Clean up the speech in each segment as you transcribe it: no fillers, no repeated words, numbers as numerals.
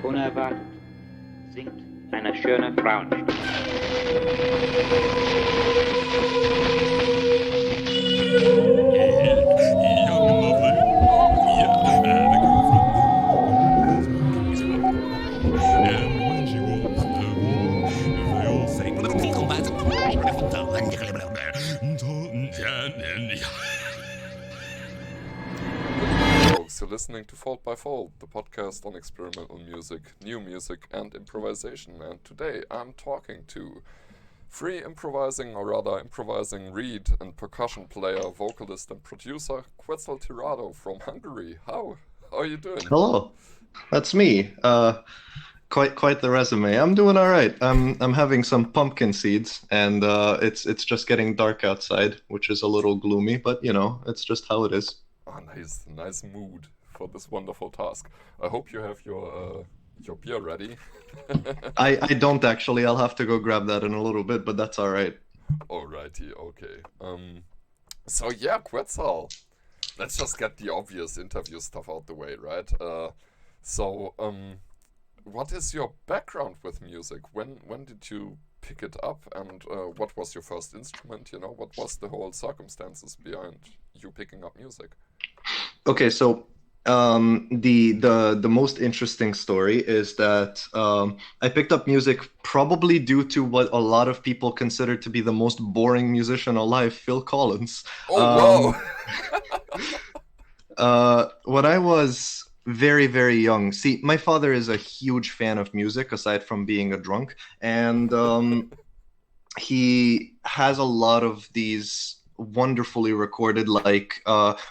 Unerwartet singt eine schöne Frauenstimme. You're listening to Fault by Fault, the podcast on experimental music, new music, and improvisation. And today I'm talking to free improvising, or rather improvising reed and percussion player, vocalist, and producer Quetzal Tirado from Hungary. How are you doing? Hello, that's me. Quite the resume. I'm doing all right. I'm having some pumpkin seeds, and it's just getting dark outside, which is a little gloomy, but you know, it's just how it is. Oh, nice mood for this wonderful task. I hope you have your beer ready. I don't actually. I'll have to go grab that in a little bit, but that's all right. Alrighty, okay. So yeah, Quetzal. Let's just get the obvious interview stuff out the way, right? What is your background with music? When did you pick it up, and what was your first instrument? You know, what was the whole circumstances behind you picking up music? Okay, so the most interesting story is that I picked up music probably due to what a lot of people consider to be the most boring musician alive, Phil Collins. Oh, wow! When I was very, very young, see, my father is a huge fan of music, aside from being a drunk, and he has a lot of these wonderfully recorded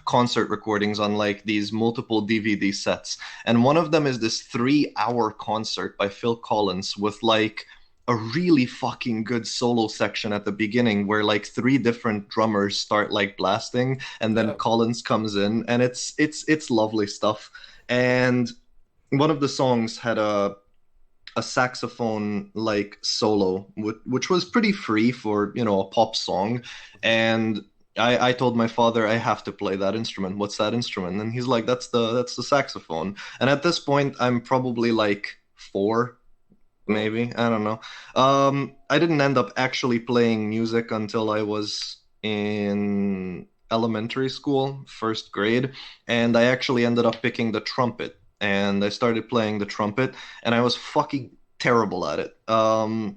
concert recordings on like these multiple DVD sets, and one of them is this 3-hour concert by Phil Collins with like a really fucking good solo section at the beginning where like 3 different drummers start like blasting, and then Collins comes in, and it's lovely stuff. And one of the songs had a saxophone like solo, which was pretty free for, you know, a pop song. And I told my father, I have to play that instrument. What's that instrument? And he's like, that's the saxophone. And at this point, I'm probably like 4, maybe. I don't know. I didn't end up actually playing music until I was in elementary school, 1st grade, and I actually ended up picking the trumpet, and I started playing the trumpet, and I was fucking terrible at it. I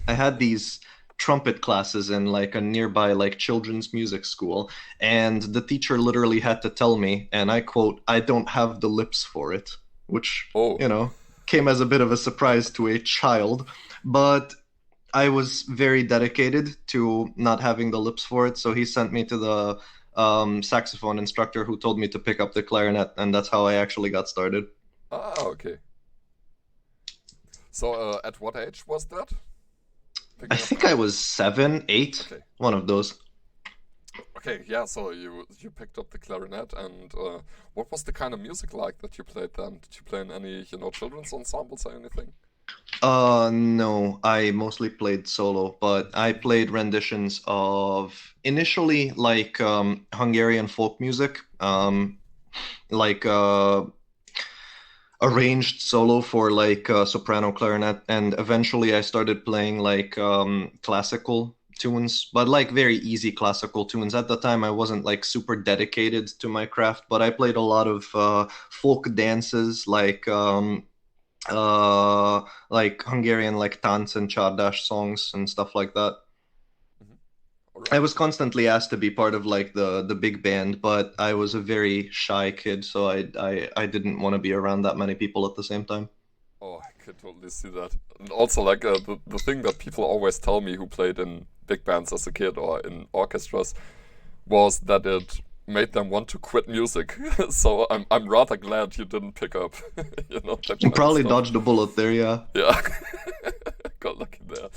had these trumpet classes in like a nearby like children's music school, and the teacher literally had to tell me, and I quote, "I don't have the lips for it," which, you know, came as a bit of a surprise to a child, but I was very dedicated to not having the lips for it, so he sent me to the saxophone instructor who told me to pick up the clarinet, and that's how I actually got started. Ah, okay. So at what age was that? I think I was 7, 8, okay. One of those. Okay, yeah, so you picked up the clarinet, and what was the kind of music like that you played then? Did you play in any, you know, children's ensembles or anything? No, I mostly played solo, but I played renditions of initially like Hungarian folk music, like arranged solo for like soprano clarinet, and eventually I started playing like classical tunes, but like very easy classical tunes. At the time, I wasn't like super dedicated to my craft, but I played a lot of folk dances, like Hungarian like tánc and csárdas songs and stuff like that. Right. I was constantly asked to be part of like the big band, but I was a very shy kid, so I didn't want to be around that many people at the same time. Oh, I could totally see that. And also like the thing that people always tell me who played in big bands as a kid or in orchestras was that it made them want to quit music. So I'm rather glad you didn't pick up. You know, that you probably dodged a bullet there, yeah. Yeah, got lucky there.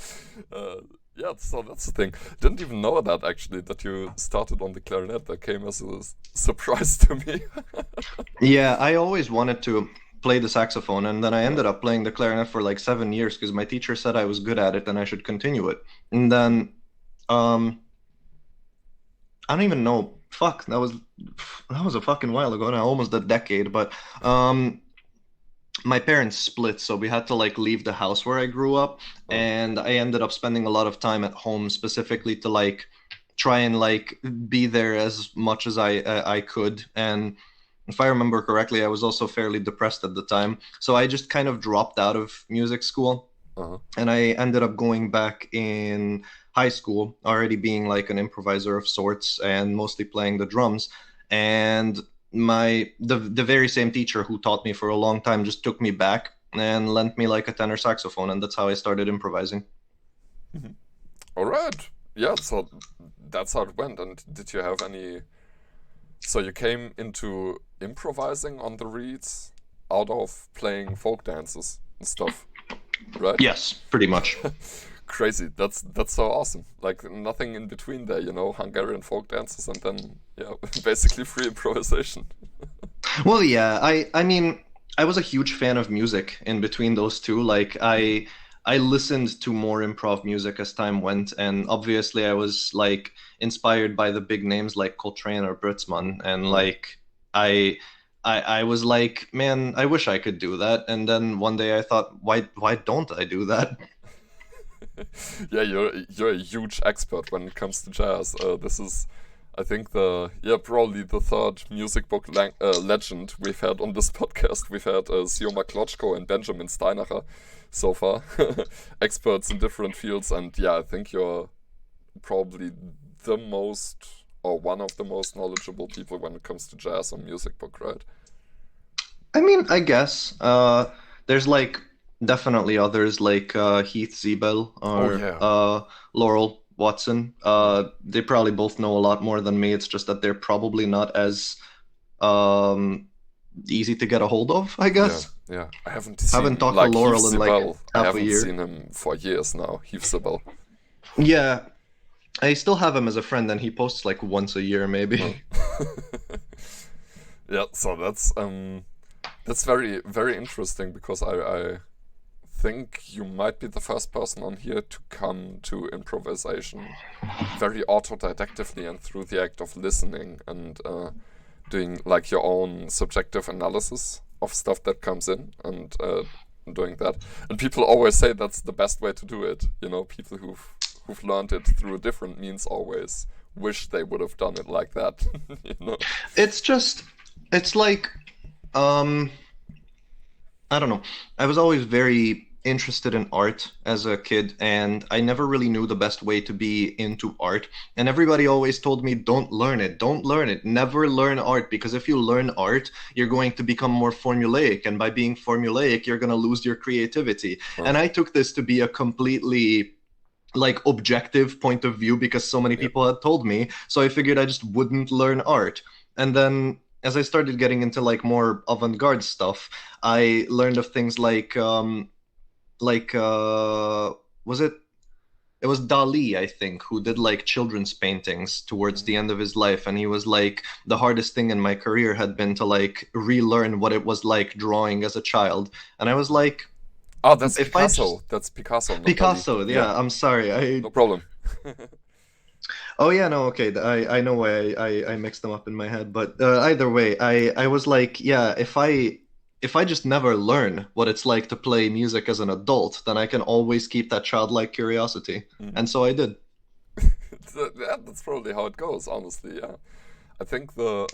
Yeah, so that's the thing. Didn't even know that actually, that you started on the clarinet. That came as a surprise to me. Yeah, I always wanted to play the saxophone, and then I ended up playing the clarinet for like 7 years because my teacher said I was good at it and I should continue it. And then I don't even know. Fuck, that was a fucking while ago now, almost a decade. But my parents split, so we had to like leave the house where I grew up, Oh, and I ended up spending a lot of time at home specifically to like try and like be there as much as I could. And if I remember correctly, I was also fairly depressed at the time, so I just kind of dropped out of music school, uh-huh. and I ended up going back in high school, already being like an improviser of sorts and mostly playing the drums. And the very same teacher who taught me for a long time just took me back and lent me like a tenor saxophone, and that's how I started improvising. Mhm. All right. Yeah, so that's how it went. And did you have any? So you came into improvising on the reeds out of playing folk dances and stuff, right? Yes, pretty much. Crazy. That's so awesome. Like nothing in between there, you know, Hungarian folk dances and then yeah, basically free improvisation. Well, yeah, I mean, I was a huge fan of music in between those two. Like I listened to more improv music as time went, and obviously I was like inspired by the big names like Coltrane or Britzman, and Uh, like I I was like, man, I wish I could do that. And then one day I thought, why don't I do that? yeah, you're a huge expert when it comes to jazz. This is, I think probably the third music book legend we've had on this podcast. We've had Sioma Kloczko and Benjamin Steinacher so far, experts in different fields, and yeah, I think you're probably the most or one of the most knowledgeable people when it comes to jazz on music book, right? I mean, I guess there's like definitely others like Heath Zebel Oh or yeah, Laurel Watson. They probably both know a lot more than me. It's just that they're probably not as um, easy to get a hold of, I yeah, guess. yeah. I haven't Haven't seen talked to like Heath Laurel in like Zibel. I half a haven't year. seen him for years now. Heath Zibel. Yeah, I still have him as a friend, and he posts like once a year, Oh. maybe. Yeah, so that's very very interesting because I think you might be the first person on here to come to improvisation very autodidactively and through the act of listening and doing like your own subjective analysis of stuff that comes in and doing that. And people always say that's the best way to do it. You know, people who've learned it through different means always wish they would have done it like that. You know. It's just, it's like, um, I don't know. I was always very interested in art as a kid, and I never really knew the best way to be into art. And everybody always told me, don't learn it, never learn art, because if you learn art, you're going to become more formulaic. And by being formulaic, you're going to lose your creativity. Uh, And I took this to be a completely like objective point of view because so many yeah. people had told me. So I figured I just wouldn't learn art. And then as I started getting into like more avant-garde stuff, I learned of things like was it it was Dali, I think, who did like children's paintings towards the end of his life, and he was like, the hardest thing in my career had been to like relearn what it was like drawing as a child. And I was like, Oh, that's if I Picasso. just That's Picasso, not Dali. Picasso, Yeah, yeah, I'm sorry. I no problem. Oh yeah, no, okay. I know why I mixed them up in my head, but either way, I was like, yeah, if I just never learn what it's like to play music as an adult, then I can always keep that childlike curiosity. Mhm. And so I did. Yeah, that's probably how it goes, honestly. Yeah, I think the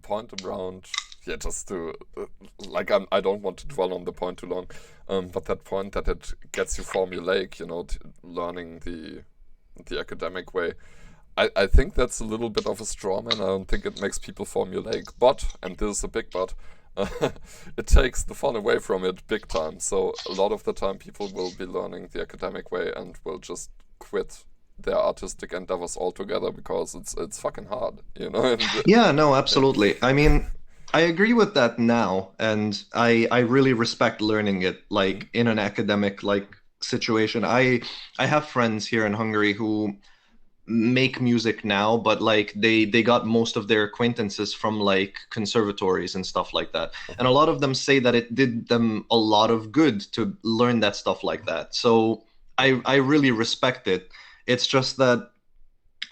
point around yeah, just to like I don't want to dwell on the point too long, but that point that it gets you formulaic, you know, learning the academic way. I think that's a little bit of a straw man. I don't think it makes people formulaic, but and this is a big but. It takes the fun away from it big time. So a lot of the time, people will be learning the academic way and will just quit their artistic endeavors altogether because it's fucking hard, you know. And, Yeah, no, absolutely. I mean, I agree with that now, and I really respect learning it like in an academic like situation. I have friends here in Hungary who make music now, but like they got most of their acquaintances from like conservatories and stuff like that. And a lot of them say that it did them a lot of good to learn that stuff like that. So I really respect it. It's just that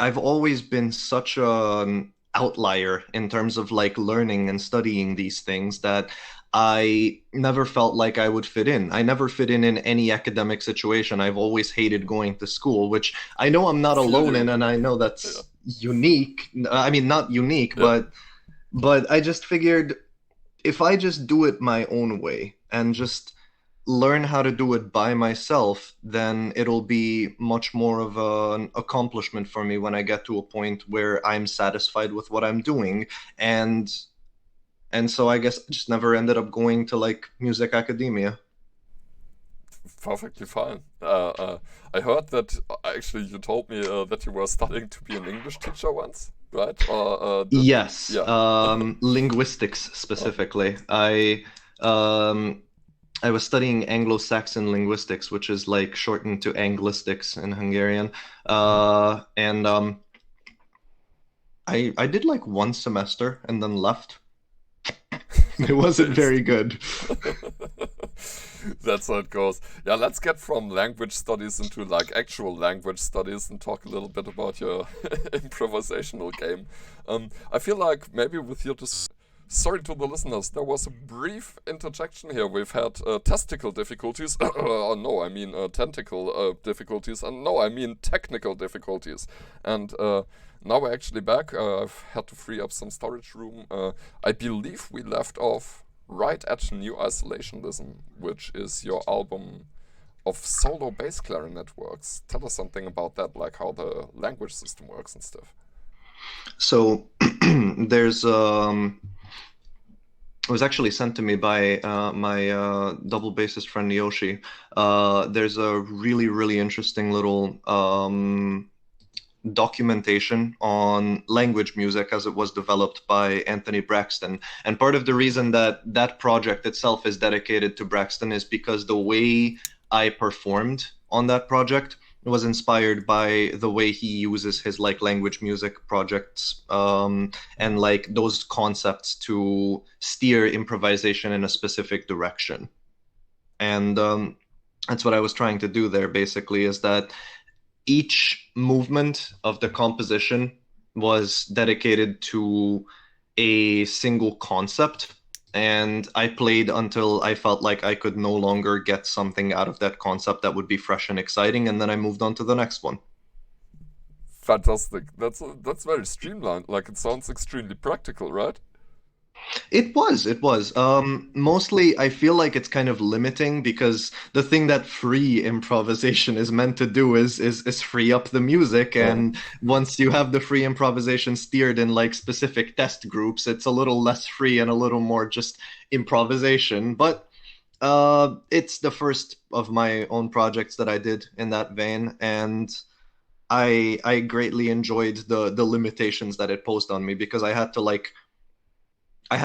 I've always been such an outlier in terms of like learning and studying these things that I never felt like I would fit in. I never fit in any academic situation. I've always hated going to school, which I know I'm I not feel alone you. in, and I know Yeah. that's unique. I mean, not unique, Yeah. but I just figured if I just do it my own way and just learn how to do it by myself, then it'll be much more of an accomplishment for me when I get to a point where I'm satisfied with what I'm doing. And and so I guess I just never ended up going to like music academia. Perfectly fine. I heard that actually you told me that you were studying to be an English teacher once, right? Or Yes, yeah. linguistics Oh, specifically. Um, I was studying Anglo-Saxon linguistics, which is like shortened to Anglistics in Hungarian. mhm. And I did like one semester and then left. It wasn't Nice. very good. That's how it goes. Yeah, let's get from language studies into like actual language studies and talk a little bit about your improvisational game. I feel like maybe with your sorry to the listeners, there was a brief interjection here. We've had testicle difficulties. Oh, no, I mean tentacle difficulties. And no, I mean technical difficulties. And now we're actually back. I've had to free up some storage room. I believe we left off right at New Isolationism, which is your album of solo bass clarinet works. Tell us something about that, like how the language system works and stuff. So there's it was actually sent to me by my double bassist friend Yoshi. There's a really interesting little documentation on language music as it was developed by Anthony Braxton. And part of the reason that that project itself is dedicated to Braxton is because the way I performed on that project was inspired by the way he uses his like language music projects, and like those concepts to steer improvisation in a specific direction. And that's what I was trying to do there basically, is that each movement of the composition was dedicated to a single concept, and I played until I felt like I could no longer get something out of that concept that would be fresh and exciting, and then I moved on to the next one. Fantastic. That's very streamlined. Like it sounds extremely practical, right? It was. Mostly I feel like it's kind of limiting because the thing that free improvisation is meant to do is free up the music, Uh, and once you have the free improvisation steered in like specific test groups, it's a little less free and a little more just improvisation. But it's the first of my own projects that I did in that vein, and I greatly enjoyed the limitations that it posed on me because I had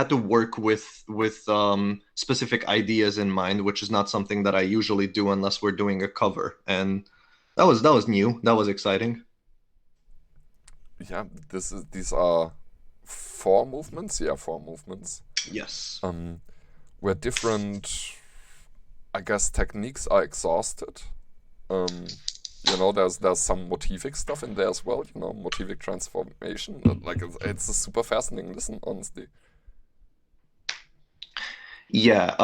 to work with specific ideas in mind, which is not something that I usually do unless we're doing a cover. And that was new. That was exciting. yeah, these are four movements. Yeah, four movements. Yes. Um, where different, I guess, techniques are exhausted. There's some motivic stuff in there as well. Motivic transformation. Like it's a super fascinating listen, honestly. Yeah.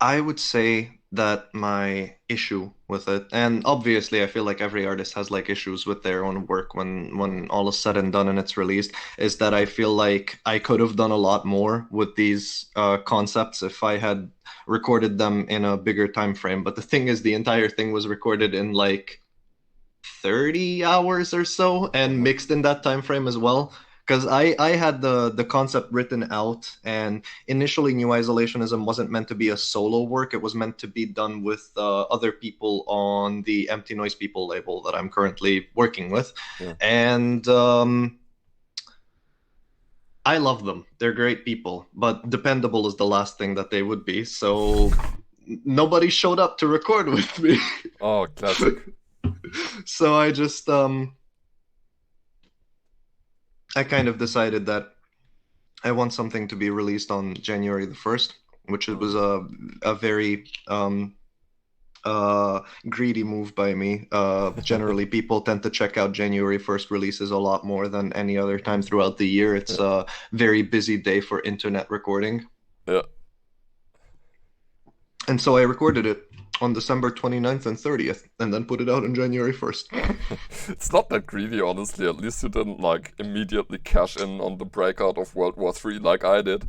I would say that my issue with it, and obviously I feel like every artist has like issues with their own work when all is said and done and it's released, is that I feel like I could have done a lot more with these concepts if I had recorded them in a bigger time frame. But the thing is, the entire thing was recorded in like 30 hours or so and Uh-huh. mixed in that time frame as well, because I had the concept written out, and initially New Isolationism wasn't meant to be a solo work. It was meant to be done with other people on the Empty Noise People label that I'm currently working with. Yeah. And I love them. They're great people, but dependable is the last thing that they would be. So nobody showed up to record with me. Oh, classic. So I kind of decided that I want something to be released on January the 1st, which it Uh, was a very greedy move by me. Generally, people tend to check out January 1st releases a lot more than any other time throughout the year. It's a very busy day for internet recording. Yeah. And so I recorded it on December 29th and 30th, and then put it out on January 1st. It's not that greedy, honestly. At least you didn't like immediately cash in on the breakout of World War III like I did.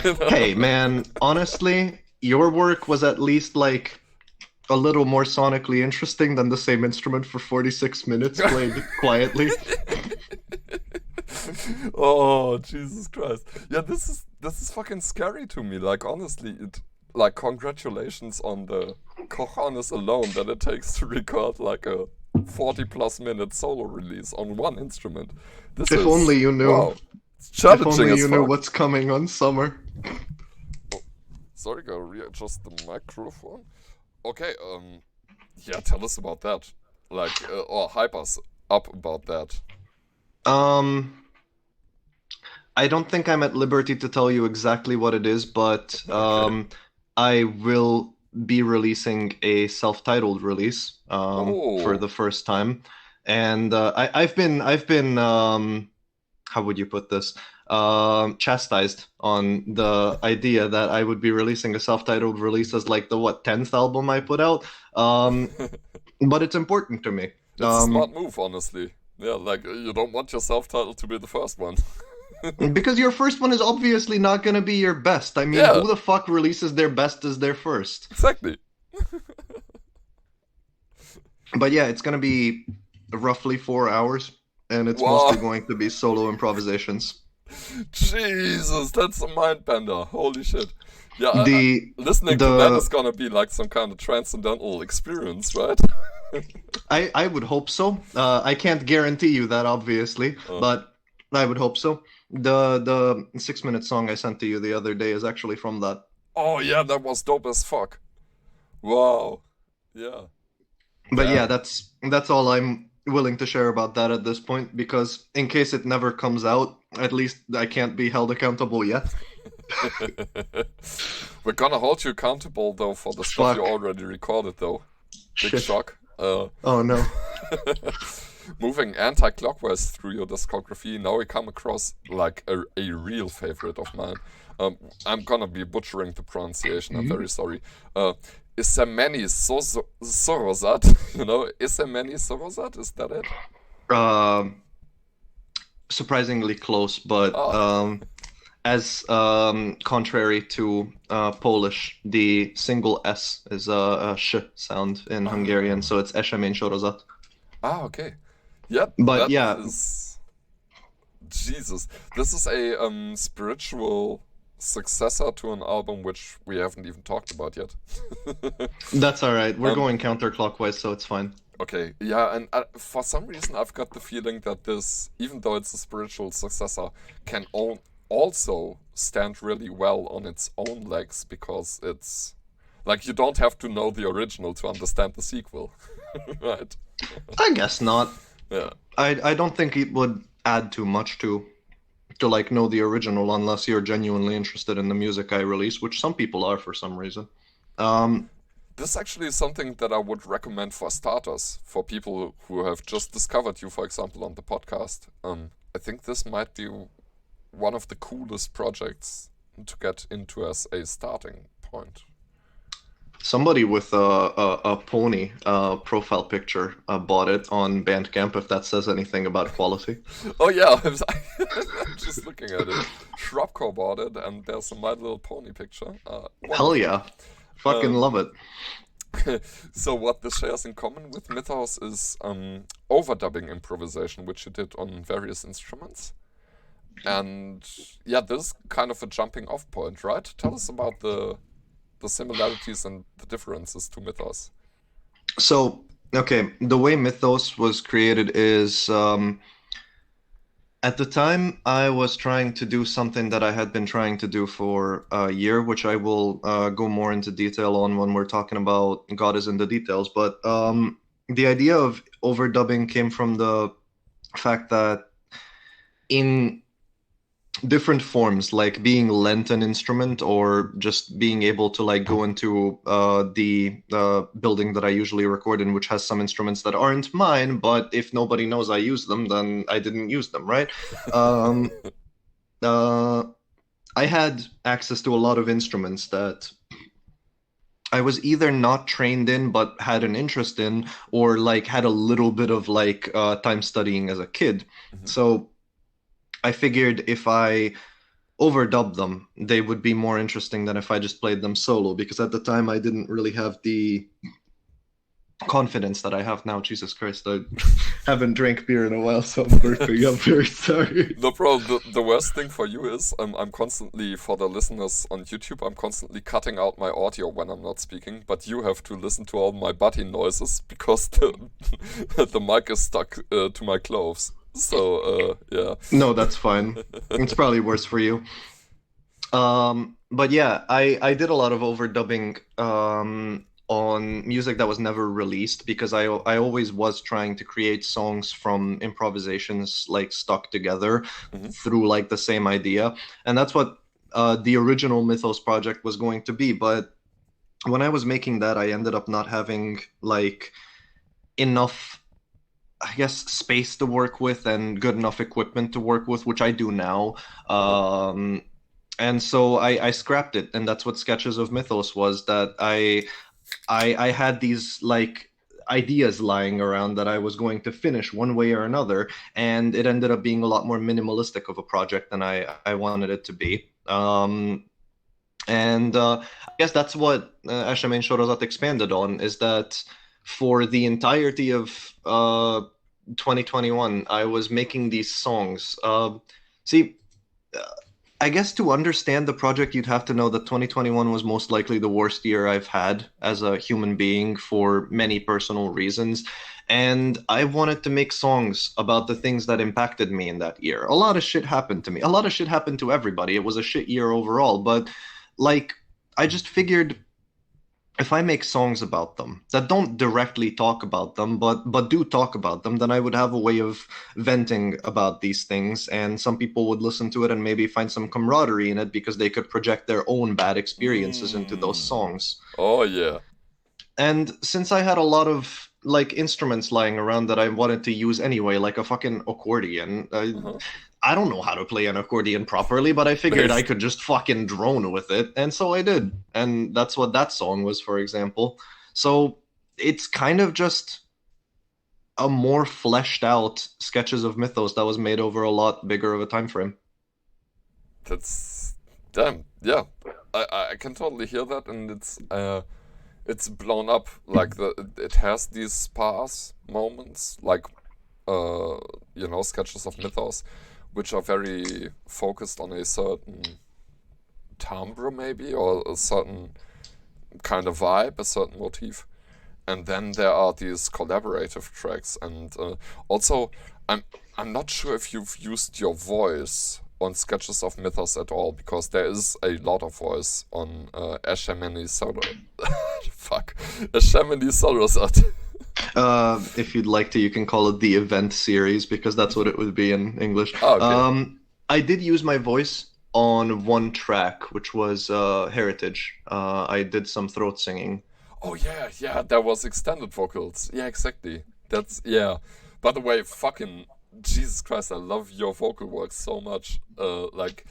You know? Hey, man, honestly, your work was at least like a little more sonically interesting than the same instrument for 46 minutes played quietly. Oh, Jesus Christ. Yeah, this is fucking scary to me. Like, honestly, like, congratulations on the cojones alone that it takes to record like a 40+ minute solo release on one instrument. This If is, only you knew. wow, it's If challenging only as you knew fuck. what's coming on summer. Sorry, gotta readjust the microphone. Okay, yeah, tell us about that. Like, or hype us up about that. I don't think I'm at liberty to tell you exactly what it is, but Okay. I will be releasing a self-titled release for Oh, the first time, and I've been how would you put this? Chastised on the idea that I would be releasing a self-titled release as like the 10th album I put out. it's But it's important to me. a smart move, honestly. Yeah, like, you don't want your self-title to be the first one. Because your first one is obviously not going to be your best. I mean, Yeah, who the fuck releases their best as their first? exactly. But yeah, it's going to be roughly 4 hours, and it's mostly Wow, going to be solo improvisations. Jesus, that's a mind bender. Holy shit. Yeah, The listening to that is the gonna be like some kind of transcendental experience, right? I would hope so. I can't guarantee you that, obviously, Uh, but I would hope so. The 6 minute song I sent to you the other day is actually from that. oh yeah, that was dope as fuck. Wow. Yeah. But yeah, Damn. that's all I'm willing to share about that at this point, because in case it never comes out, at least I can't be held accountable yet. We're gonna hold you accountable though for the stuff you Fuck. already recorded though. Big Shit. shock. Oh no. Moving anti-clockwise through your discography, now we come across like a real favorite of mine. I'm gonna be butchering the pronunciation. I'm very sorry. Isemeni Sorosat. You know, Isemeni Sorosat. Is that it? Um, Surprisingly close, but Ah, as contrary to Polish, the single S is a sh sound in Hungarian, so it's Esemény Sorozat. okay. Yeah, But that yeah, is Jesus. This is a spiritual successor to an album which we haven't even talked about yet. that's all right. We're um, going counterclockwise, so it's fine. okay, yeah, and for some reason I've got the feeling that this, even though it's a spiritual successor, can also stand really well on its own legs because it's like you don't have to know the original to understand the sequel, right? I guess not. Yeah. I don't think it would add too much to like know the original unless you're genuinely interested in the music I release, which some people are for some reason. Um, This actually is something that I would recommend for starters, for people who have just discovered you, for example, on the podcast. I think this might be one of the coolest projects to get into as a starting point. Somebody with a pony profile picture bought it on Bandcamp, if that says anything about quality. Oh yeah, I'm just looking at it. Shrubcore bought it, and there's a My Little Pony picture. Hell Wonderful. yeah. Fucking Um, love it. so what this shares in common with Mythos is overdubbing improvisation, which you did on various instruments. And yeah, this is kind of a jumping off point, right? Tell us about the similarities and the differences to Mythos. So, okay, the way Mythos was created is at the time I was trying to do something that I had been trying to do for a year, which I will go more into detail on when we're talking about God is in the details. But the idea of overdubbing came from the fact that in different forms, like being lent an instrument or just being able to like go into the building that I usually record in, which has some instruments that aren't mine, but if nobody knows I use them, then I didn't use them, right? um, I had access to a lot of instruments that I was either not trained in but had an interest in, or like had a little bit of like time studying as a kid. So I figured if I overdub them, they would be more interesting than if I just played them solo, because at the time I didn't really have the confidence that I have now. Jesus Christ, I haven't drank beer in a while, so I'm burping. I'm very sorry. No problem. The worst thing for you is I'm constantly, for the listeners on YouTube, I'm constantly cutting out my audio when I'm not speaking, but you have to listen to all my body noises because the mic is stuck to my clothes. So, yeah. No, that's fine. It's probably worse for you. But yeah, I did a lot of overdubbing on music that was never released, because I always was trying to create songs from improvisations like stuck together through like the same idea. And that's what the original Mythos project was going to be. But when I was making that, I ended up not having like enough, I guess, space to work with and good enough equipment to work with, which I do now. And so I scrapped it, and that's what Sketches of Mythos was. That I had these like ideas lying around that I was going to finish one way or another, and it ended up being a lot more minimalistic of a project than I wanted it to be. And I guess that's what Eshemen Shorozat expanded on, is that for the entirety of 2021, I was making these songs. See, I guess to understand the project, you'd have to know that 2021 was most likely the worst year I've had as a human being for many personal reasons. And I wanted to make songs about the things that impacted me in that year. A lot of shit happened to me. A lot of shit happened to everybody. It was a shit year overall. But like, I just figured, if I make songs about them that don't directly talk about them, but do talk about them, then I would have a way of venting about these things, and some people would listen to it and maybe find some camaraderie in it because they could project their own bad experiences into those songs. Oh, yeah. And since I had a lot of like instruments lying around that I wanted to use anyway, like a fucking accordion, I don't know how to play an accordion properly, but I figured I could just fucking drone with it, and so I did. And that's what that song was, for example. So it's kind of just a more fleshed out Sketches of Mythos that was made over a lot bigger of a time frame. That's damn, yeah. I can totally hear that, and it's blown up. Like it has these sparse moments, like Sketches of Mythos, which are very focused on a certain timbre maybe, or a certain kind of vibe, a certain motif. And then there are these collaborative tracks, and also I'm not sure if you've used your voice on Sketches of Mythos at all, because there is a lot of voice on Eshemeni Sorosat. If you'd like to, you can call it the event series, because that's what it would be in English. Oh, okay. I did use my voice on one track, which was Heritage. I did some throat singing. Oh, yeah, there was extended vocals. Yeah, exactly. That's, yeah. By the way, fucking Jesus Christ, I love your vocal work so much. Like,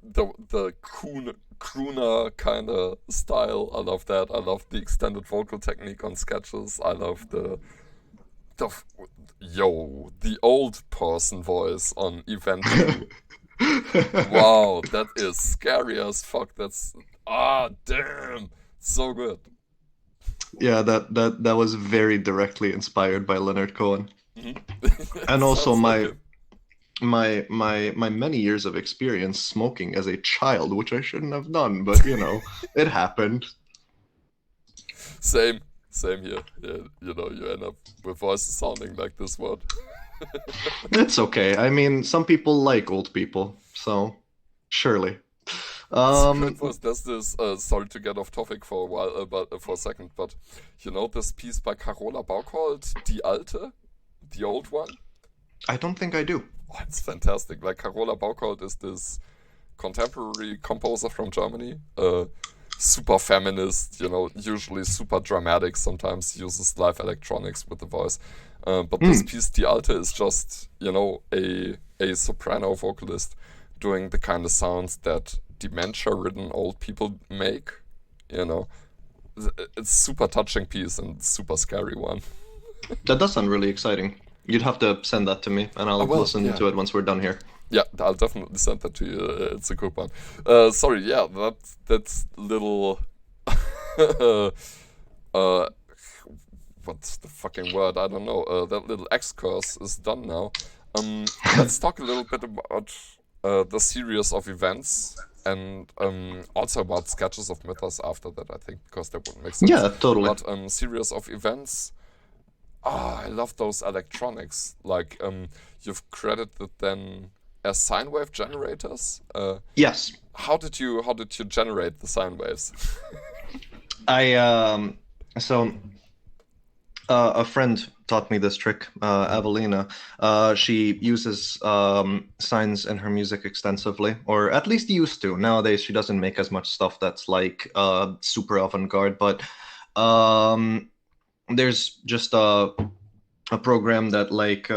the crooner kind of style. I love that. I love the extended vocal technique on Sketches. I love the old person voice on Event 2. Wow, that is scary as fuck. That's damn, so good. Yeah, that was very directly inspired by Leonard Cohen. And also my many years of experience smoking as a child, which I shouldn't have done, but it happened. Same here. Yeah, you end up with voices sounding like this one. It's okay. I mean, some people like old people, so surely. There's this. Sorry to get off topic for a while, but for a second. But this piece by Carola Bauch called "Die Alte," the old one. I don't think I do. Oh, it's fantastic. Like Carola Bauchold is this contemporary composer from Germany, super feminist, usually super dramatic, sometimes uses live electronics with the voice. But this piece, Die Alte, is just, a soprano vocalist doing the kind of sounds that dementia-ridden old people make, It's super touching piece and super scary one. That does sound really exciting. You'd have to send that to me, and I'll listen to it once we're done here. Yeah, I'll definitely send that to you. It's a good one. Sorry, yeah, that's little. What's the fucking word? I don't know. That little excursus is done now. Let's talk a little bit about the series of events, and also about sketches of mythos after that, I think, because that would make sense. Yeah, totally. But series of events. I love those electronics. Like, you've credited them as sine wave generators. Yes. How did you generate the sine waves? A friend taught me this trick, Avelina. She uses sines in her music extensively, or at least used to. Nowadays, she doesn't make as much stuff that's like super avant-garde, but there's just a program that like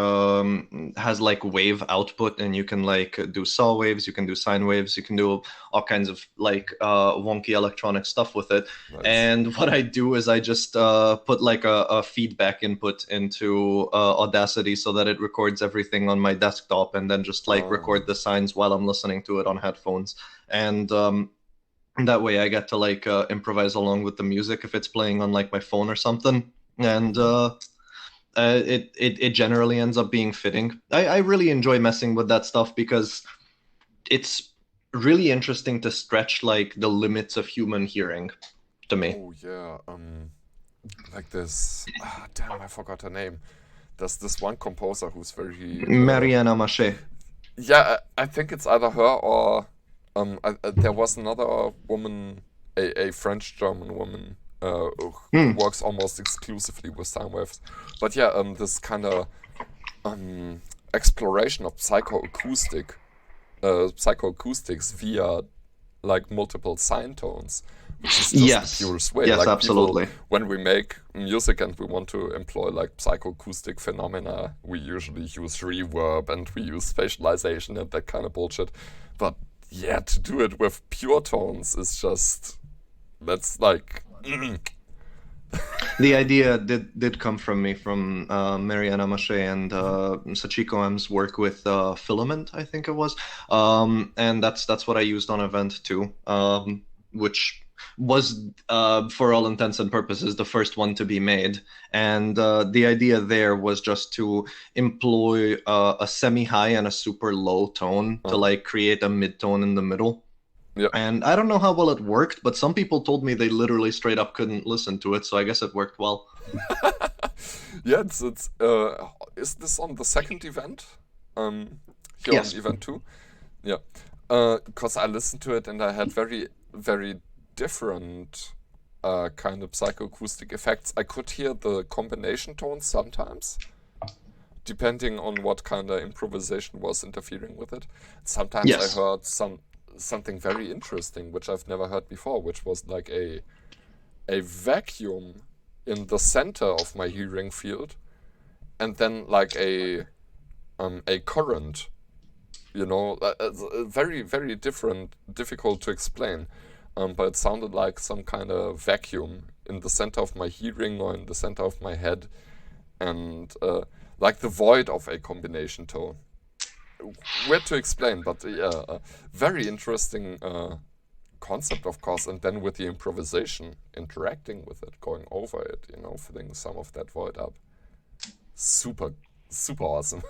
has like wave output, and you can like do saw waves, you can do sine waves, you can do all kinds of like wonky electronic stuff with it. Nice. And what I do is I just put like a feedback input into Audacity so that it records everything on my desktop, and then just like record the sines while I'm listening to it on headphones. And that way I get to like improvise along with the music if it's playing on like my phone or something. And it generally ends up being fitting. I really enjoy messing with that stuff because it's really interesting to stretch like the limits of human hearing to me. Oh yeah, like this. Damn, I forgot her name. There's this one composer who's very Mariana Maché. Yeah, I think it's either her or there was another woman, a French-German woman. Who works almost exclusively with sine waves. But yeah, this kind of exploration of psychoacoustics via like multiple sine tones, which is just the purest way. Yes, like absolutely. People, when we make music and we want to employ like psychoacoustic phenomena, we usually use reverb and we use spatialization and that kind of bullshit. But yeah, to do it with pure tones is just, that's like The idea did come from me, from Mariana Maché and Sachiko M's work with Filament, I think it was, and that's what I used on Event too, which was for all intents and purposes the first one to be made. And the idea there was just to employ a semi-high and a super low tone to like create a mid-tone in the middle. Yeah. And I don't know how well it worked, but some people told me they literally straight up couldn't listen to it, so I guess it worked well. Yeah, it's is this on the second event? Here Yes. on event 2? Yeah. Because I listened to it and I had very, very different kind of psychoacoustic effects. I could hear the combination tones sometimes, depending on what kind of improvisation was interfering with it. Sometimes Yes. I heard something very interesting, which I've never heard before, which was like a vacuum in the center of my hearing field, and then like a current, very, very difficult to explain, but it sounded like some kind of vacuum in the center of my hearing or in the center of my head, and like the void of a combination tone. Weird to explain, but yeah, very interesting concept, of course. And then with the improvisation, interacting with it, going over it, filling some of that void up. Super, super awesome.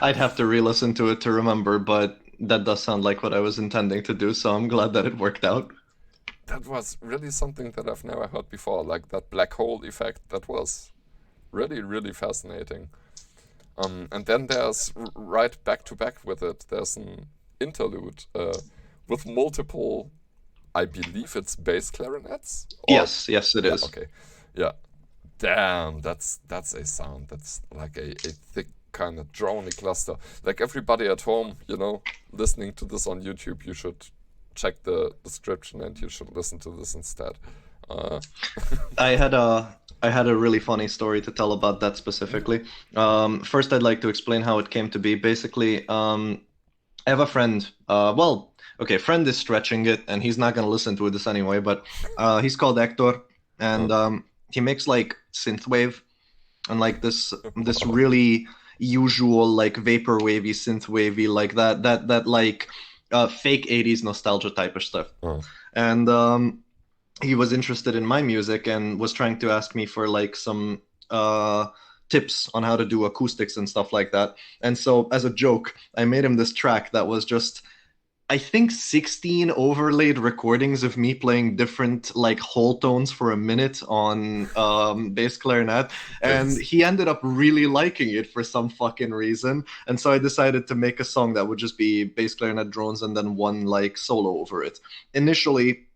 I'd have to re-listen to it to remember, but that does sound like what I was intending to do, so I'm glad that it worked out. That was really something that I've never heard before, like that black hole effect. That was really, really fascinating. And then there's right back to back with it, there's an interlude with multiple, I believe it's bass clarinets? Yes, it is. Okay, yeah. Damn, that's a sound. That's like a thick kind of droney cluster. Like everybody at home, you know, listening to this on YouTube, you should check the description and you should listen to this instead. I had a really funny story to tell about that specifically. First, I'd like to explain how it came to be. Basically, I have a friend. Friend is stretching it, and he's not going to listen to this anyway. But he's called Hector, and he makes like synthwave, and like this really usual like vaporwavy, synthwavy, like that like fake '80s nostalgia type of stuff. And he was interested in my music and was trying to ask me for like some tips on how to do acoustics and stuff like that. And so as a joke, I made him this track that was just, I think, 16 overlaid recordings of me playing different like whole tones for a minute on bass clarinet, and he ended up really liking it for some fucking reason. And so I decided to make a song that would just be bass clarinet drones and then one like solo over it. Initially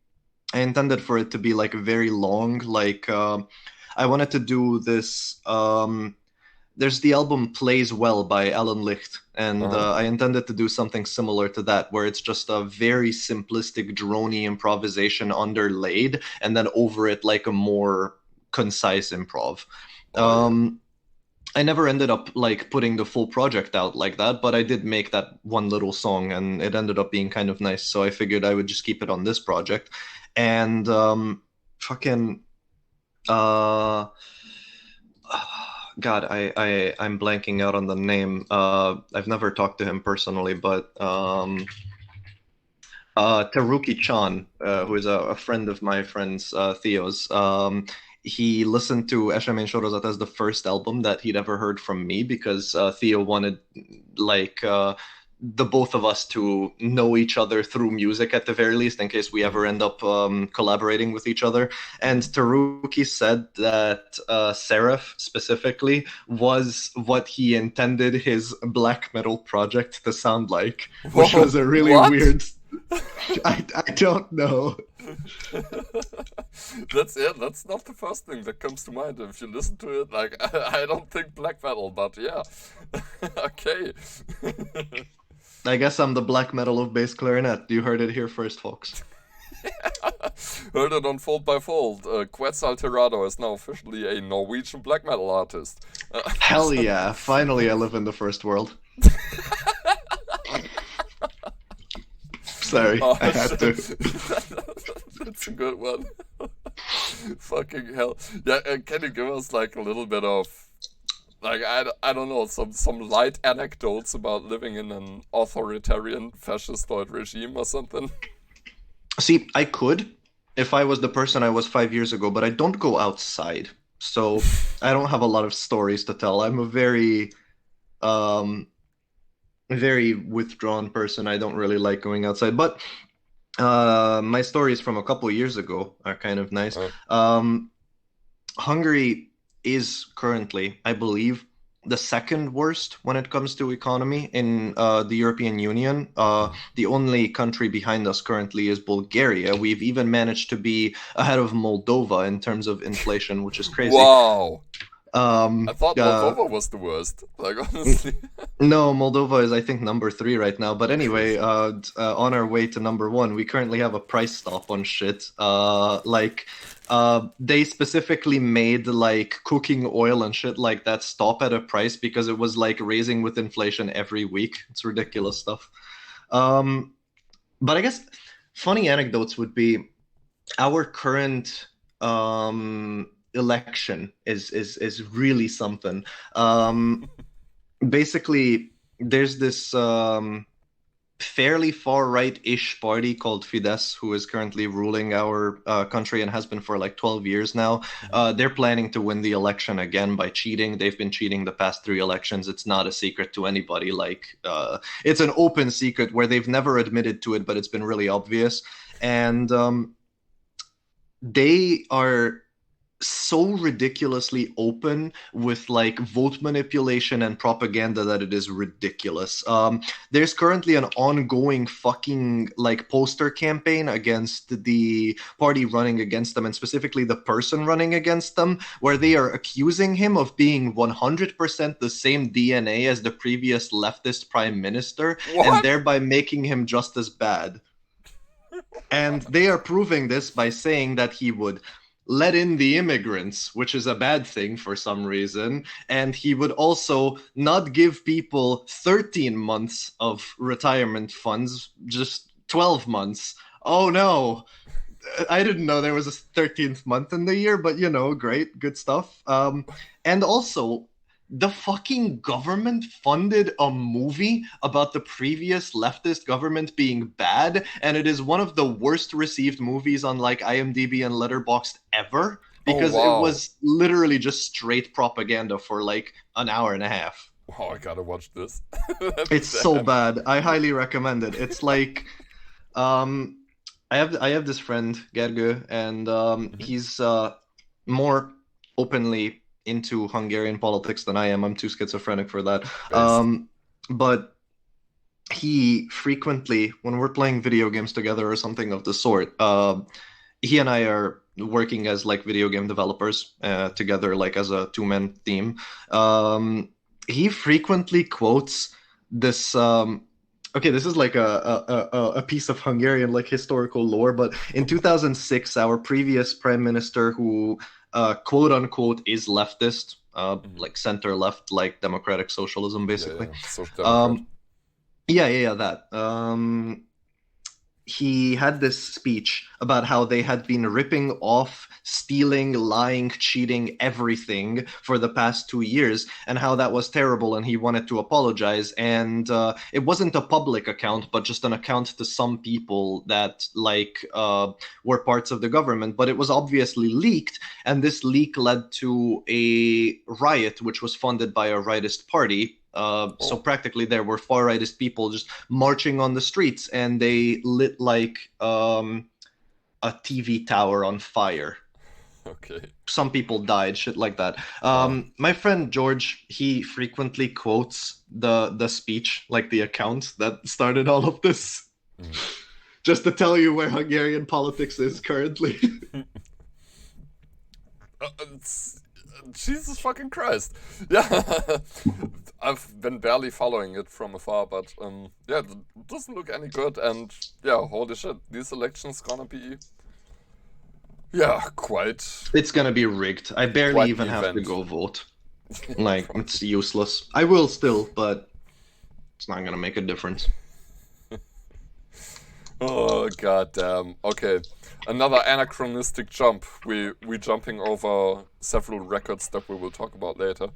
I intended for it to be like very long, like I wanted to do this. There's the album Plays Well by Alan Licht, and I intended to do something similar to that, where it's just a very simplistic droney improvisation underlaid, and then over it like a more concise improv. I never ended up like putting the full project out like that, but I did make that one little song, and it ended up being kind of nice. So I figured I would just keep it on this project. And God, I'm blanking out on the name. I've never talked to him personally, but Teruki Chan, who is a friend of my friend's, Theo's, he listened to Eshemen Shorozat as the first album that he'd ever heard from me, because Theo wanted like the both of us to know each other through music at the very least, in case we ever end up collaborating with each other. And Teruki said that Seraph specifically was what he intended his black metal project to sound like, which was a really weird. I don't know. That's not the first thing that comes to mind if you listen to it. Like, I don't think black metal, but yeah. Okay. I guess I'm the black metal of bass clarinet. You heard it here first, folks. Heard it on Fold by Fold. Quetzal Tirado is now officially a Norwegian black metal artist. Hell yeah. Finally I live in the first world. Sorry, I had to. That's a good one. Fucking hell. Yeah, can you give us like a little bit of, like, I don't know, some light anecdotes about living in an authoritarian fascistoid regime or something? See, I could if I was the person I was 5 years ago, but I don't go outside. So I don't have a lot of stories to tell. I'm a very withdrawn person. I don't really like going outside. But my stories from a couple years ago are kind of nice. Hungary is currently, I believe, the second worst when it comes to economy in the European Union. The only country behind us currently is Bulgaria. We've even managed to be ahead of Moldova in terms of inflation, which is crazy. Wow. I thought Moldova was the worst. Like, honestly. No, Moldova is, I think, number 3 right now. But anyway, on our way to number 1, we currently have a price stop on shit. They specifically made like cooking oil and shit like that stop at a price because it was like raising with inflation every week. It's ridiculous stuff. But I guess funny anecdotes would be our current election is really something. Basically, there's this fairly far-right-ish party called Fidesz, who is currently ruling our country and has been for like 12 years now. They're planning to win the election again by cheating. They've been cheating the past 3 elections. It's not a secret to anybody. Like, it's an open secret where they've never admitted to it, but it's been really obvious. And they are so ridiculously open with like vote manipulation and propaganda that it is ridiculous. There's currently an ongoing fucking like poster campaign against the party running against them, and specifically the person running against them, where they are accusing him of being 100% the same DNA as the previous leftist prime minister, and thereby making him just as bad. And they are proving this by saying that he would let in the immigrants, which is a bad thing for some reason, and he would also not give people 13 months of retirement funds, just 12 months. Oh no, I didn't know there was a 13th month in the year, but you know, great, good stuff. And also, the fucking government funded a movie about the previous leftist government being bad, and it is one of the worst received movies on like IMDb and Letterboxd ever, because it was literally just straight propaganda for like an hour and a half. Wow, I gotta watch this. It's so bad. I highly recommend it. It's like I have this friend, Gergő, and he's more openly into Hungarian politics than I am. I'm too schizophrenic for that. But he frequently, when we're playing video games together or something of the sort, he and I are working as like video game developers together, like as a two-man team. He frequently quotes this. Okay, this is like a piece of Hungarian like historical lore, but in 2006, our previous prime minister, who quote unquote is leftist, like center left, like democratic socialism, basically. That. He had this speech about how they had been ripping off, stealing, lying, cheating, everything for the past 2 years, and how that was terrible, and he wanted to apologize. And it wasn't a public account, but just an account to some people that like were parts of the government, but it was obviously leaked, and this leak led to a riot which was funded by a rightist party. So practically there were far rightist people just marching on the streets, and they lit like a TV tower on fire. Okay. Some people died, shit like that. My friend George, he frequently quotes the speech, like the account that started all of this, just to tell you where Hungarian politics is currently. Jesus fucking Christ. Yeah. I've been barely following it from afar, but yeah, it doesn't look any good, and yeah, holy shit, these elections gonna be, yeah, quite... It's gonna be rigged. I barely even have to go vote. Like, it's useless. I will still, but it's not gonna make a difference. Oh, goddamn. Okay, another anachronistic jump. We're jumping over several records that we will talk about later.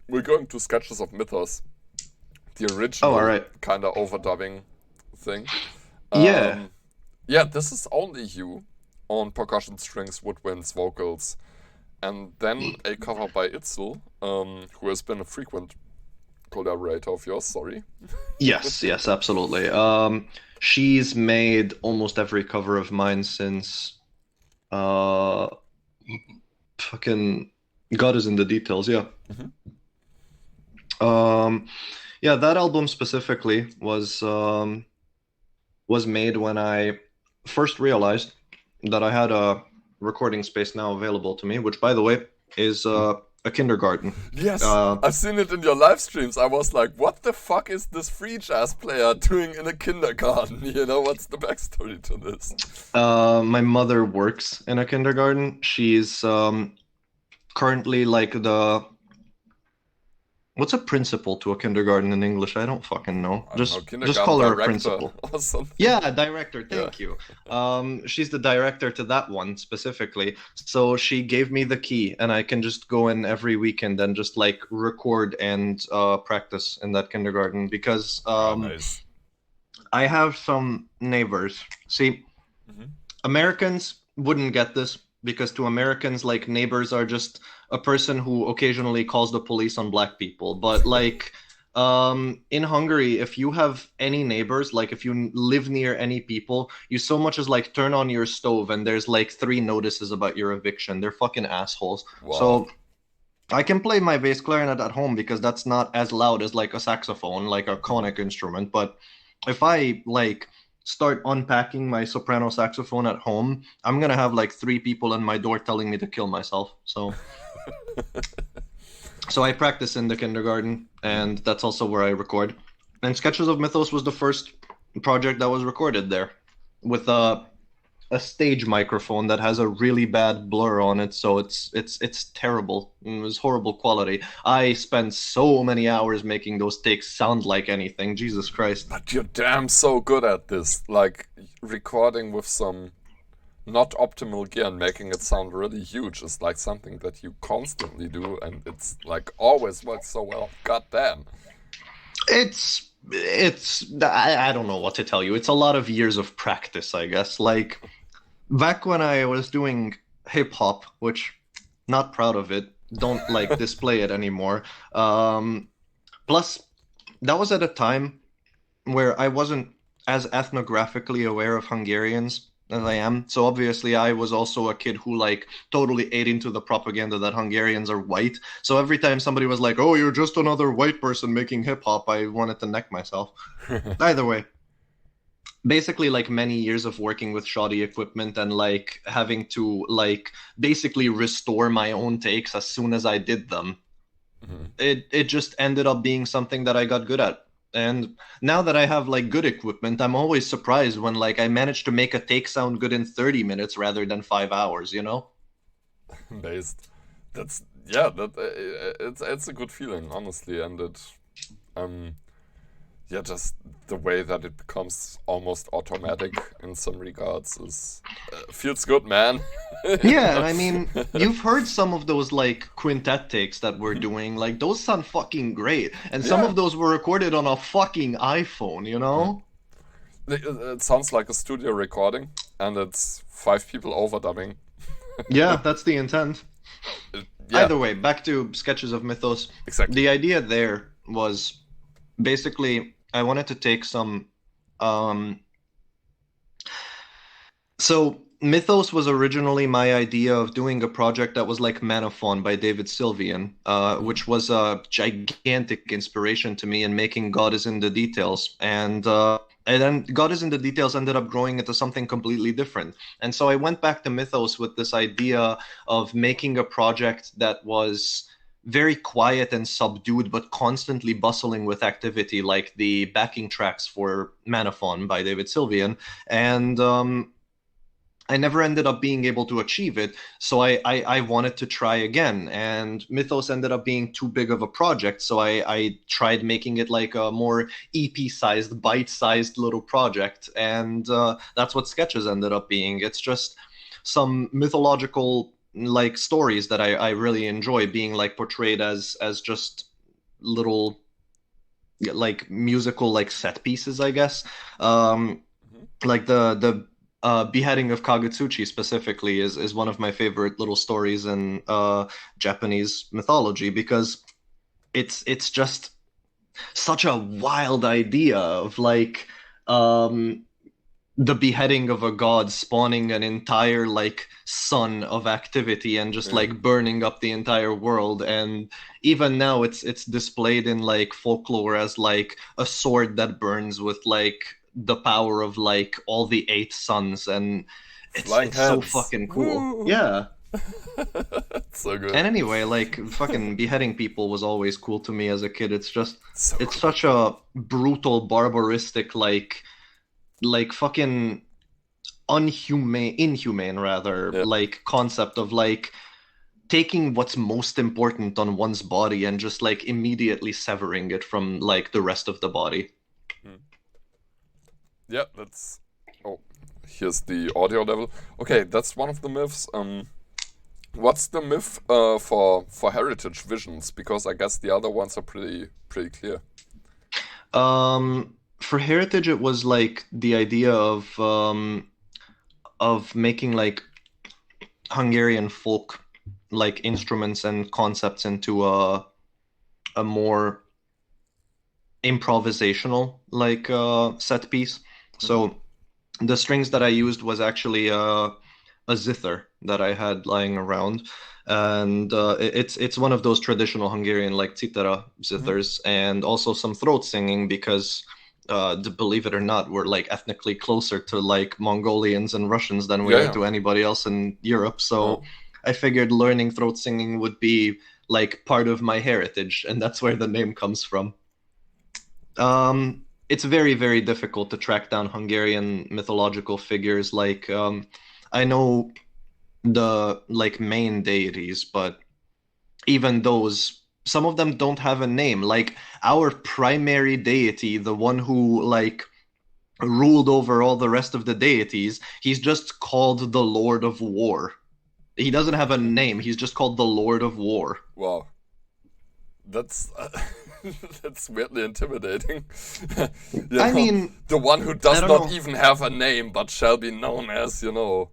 We're going to Sketches of Mythos, the original kind of overdubbing thing. Yeah, this is only you on percussion, strings, woodwinds, vocals, and then a cover by Itzel, who has been a frequent collaborator of yours. Sorry. Yes, absolutely. She's made almost every cover of mine since fucking God is in the Details. Yeah. Yeah, that album specifically was made when I first realized that I had a recording space now available to me, which, by the way, is a kindergarten. Yes, I've seen it in your live streams. I was like, what the fuck is this free jazz player doing in a kindergarten? You know, what's the backstory to this? My mother works in a kindergarten. She's currently like the... What's a principal to a kindergarten in English? I don't fucking know. Just call her a principal. Yeah, director. Thank you. She's the director to that one specifically. So she gave me the key, and I can just go in every weekend and just like record and practice in that kindergarten because nice. I have some neighbors. See, Americans wouldn't get this because to Americans, like, neighbors are just a person who occasionally calls the police on black people. But like In Hungary, if you have any neighbors, like if you live near any people, you so much as like turn on your stove and there's like 3 notices about your eviction. They're fucking assholes. Wow. So I can play my bass clarinet at home because that's not as loud as like a saxophone, like a conic instrument. But if I like start unpacking my soprano saxophone at home, I'm gonna have like 3 people in my door telling me to kill myself. So I practice in the kindergarten, and that's also where I record. And Sketches of Mythos was the first project that was recorded there, with a stage microphone that has a really bad blur on it, so it's terrible. It was horrible quality. I spent so many hours making those takes sound like anything. Jesus Christ. But you're damn so good at this, like recording with some not optimal gear and making it sound really huge is like something that you constantly do, and it's like always works so well. God damn. It's I don't know what to tell you. It's a lot of years of practice, I guess. Like back when I was doing hip hop, which not proud of it, don't like display it anymore. Plus that was at a time where I wasn't as ethnographically aware of Hungarians as I am. So obviously I was also a kid who like totally ate into the propaganda that Hungarians are white. So every time somebody was like, "Oh, you're just another white person making hip hop," I wanted to neck myself. Either way, basically like many years of working with shoddy equipment and like having to like basically restore my own takes as soon as I did them. It just ended up being something that I got good at. And now that I have like good equipment, I'm always surprised when like I manage to make a take sound good in 30 minutes rather than 5 hours, you know? Based. That's yeah, that it's a good feeling, honestly, and it yeah, just the way that it becomes almost automatic in some regards is feels good, man. Yeah, and I mean, you've heard some of those like quintet takes that we're doing, like those sound fucking great. And some Yeah. of those were recorded on a fucking iPhone, you know? It sounds like a studio recording, and it's 5 people overdubbing. Yeah, that's the intent. Yeah, Either way, back to Sketches of Mythos. exactly. The idea there was basically I wanted to take some so Mythos was originally my idea of doing a project that was like Manophon by David Sylvian, which was a gigantic inspiration to me in making God is in the Details. And then God is in the Details ended up growing into something completely different. And so I went back to Mythos with this idea of making a project that was very quiet and subdued, but constantly bustling with activity, like the backing tracks for Manophon by David Sylvian. And I never ended up being able to achieve it, so I wanted to try again. And Mythos ended up being too big of a project, so I tried making it like a more EP-sized, bite-sized little project. And that's what Sketches ended up being. It's just some mythological like stories that I really enjoy being like portrayed as just little like musical like set pieces, I guess. Like the beheading of Kagutsuchi specifically is one of my favorite little stories in Japanese mythology, because it's just such a wild idea of like the beheading of a god spawning an entire like sun of activity and just like burning up the entire world. And even now it's displayed in like folklore as like a sword that burns with like the power of like all the 8 suns, and it's so fucking cool. Woo! Yeah. So good. And anyway, like fucking beheading people was always cool to me as a kid. It's just So it's cool. such a brutal, barbaristic, like fucking inhumane rather, Yeah. like concept of like taking what's most important on one's body and just like immediately severing it from like the rest of the body. Yeah, that's. Oh, here's the audio level. Okay, that's one of the myths. What's the myth for heritage visions? Because I guess the other ones are pretty clear. For heritage, it was like the idea of making like Hungarian folk like instruments and concepts into a more improvisational like set piece. So the strings that I used was actually a zither that I had lying around, and it's one of those traditional Hungarian like citara zithers, and also some throat singing because believe it or not, we're like ethnically closer to like Mongolians and Russians than we Yeah, are yeah. to anybody else in Europe. So Oh, I figured learning throat singing would be like part of my heritage, and that's where the name comes from. It's very, very difficult to track down Hungarian mythological figures. Like, I know the like main deities, but even those, some of them don't have a name. Like our primary deity, the one who like ruled over all the rest of the deities, he's just called the Lord of War. He doesn't have a name. He's just called the Lord of War. wow. That's that's weirdly intimidating. You I know, mean, the one who I does don't not know. even have a name but shall be known as, the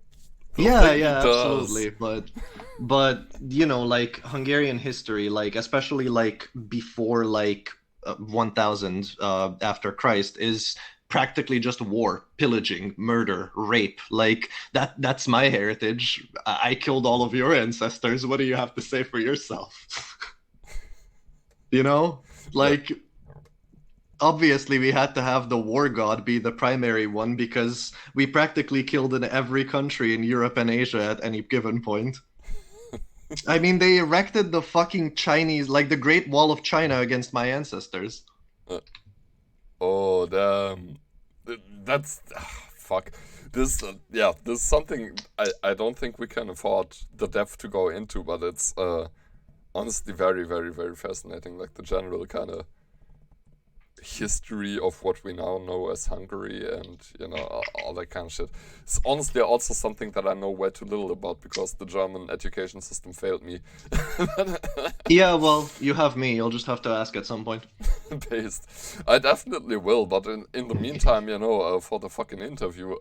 Yeah, thing he yeah, does. absolutely. But you know, like Hungarian history, like especially like before like 1000 after Christ is practically just war, pillaging, murder, rape. Like that's my heritage. I killed all of your ancestors. What do you have to say for yourself? You know? Yeah. Like obviously we had to have the war god be the primary one because we practically killed in every country in Europe and Asia at any given point. I mean, they erected the fucking Chinese, like the Great Wall of China against my ancestors. Uh, oh, damn. That's fuck. This is something I don't think we can afford the depth to go into, but it's honestly very, very, very fascinating. Like the general kind of history of what we now know as Hungary and all that kind of shit. It's honestly also something that I know way too little about because the German education system failed me. Yeah, well, you have me. You'll just have to ask at some point. Based. I definitely will, but in the meantime, for the fucking interview,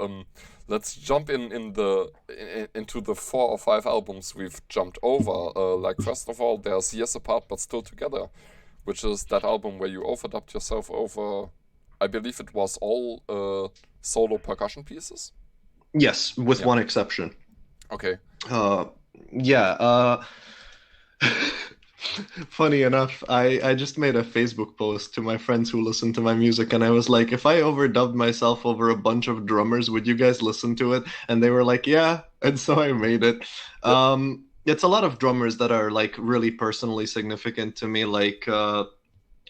let's jump into the 4 or 5 albums we've jumped over. Like first of all, there's Years Apart but Still Together, which is that album where you overdubbed yourself over, I believe it was all solo percussion pieces. Yes, with Yeah. one exception. Okay. Uh, yeah. Funny enough, I just made a Facebook post to my friends who listen to my music, and I was like, if I overdubbed myself over a bunch of drummers, would you guys listen to it? And they were like, yeah, and so I made it. Yeah. It's a lot of drummers that are like really personally significant to me, like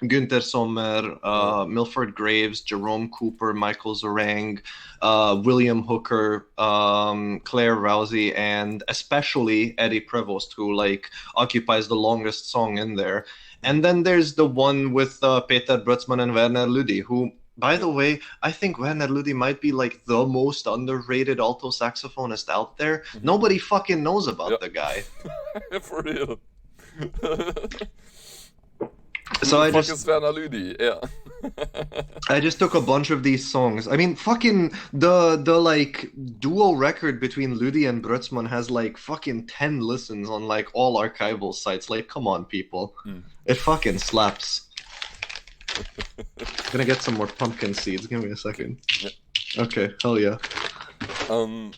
Günther Sommer, Milford Graves, Jerome Cooper, Michael Zorang, William Hooker, Claire Rousey, and especially Eddie Prevost, who like occupies the longest song in there. And then there's the one with Peter Brutzmann and Werner Lüdi, who, by the way, I think Werner Lüdi might be like the most underrated alto saxophonist out there. Nobody fucking knows about the guy. For real. So I Fuck just is Werner Lüdi, yeah. I just took a bunch of these songs. I mean, fucking the like duo record between Ludi and Brutzmann has like fucking 10 listens on like all archival sites. Like, come on, people. It fucking slaps. Gonna get some more pumpkin seeds. Give me a second. Yeah. Okay, hell yeah. Then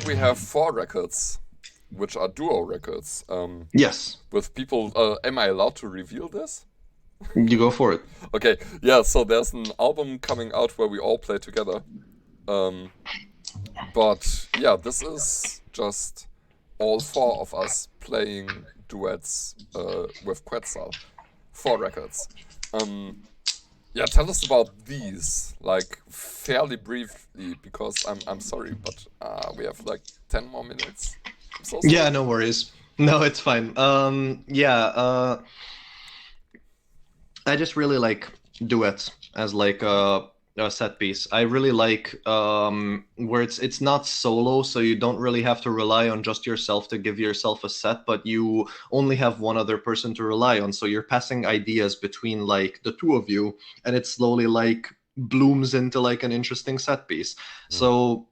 we have 4 records, which are duo records. Yes, With people, am I allowed to reveal this? you go for it. Okay, yeah, so there's an album coming out where we all play together. But yeah, this is just all 4 of us playing duets with Quetzal. 4 records. Yeah, tell us about these, like fairly briefly, because I'm sorry, but we have like 10 more minutes. I'm so sorry. Yeah, no worries. No, it's fine. I just really like duets as like a set piece. I really like where it's not solo, so you don't really have to rely on just yourself to give yourself a set, but you only have one other person to rely on. So you're passing ideas between like the two of you, and it slowly like blooms into like an interesting set piece. So